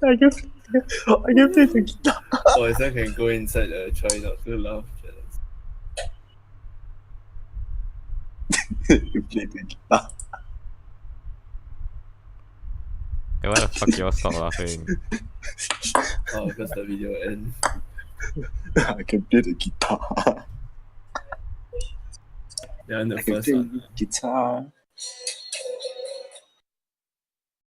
I can play the guitar. Oh, so I can go inside the try not to laugh challenge. You play the guitar. Hey, why the fuck you all stop laughing? Oh, because the video end. I can play the guitar. Yeah, I'm the I can first play one. guitar.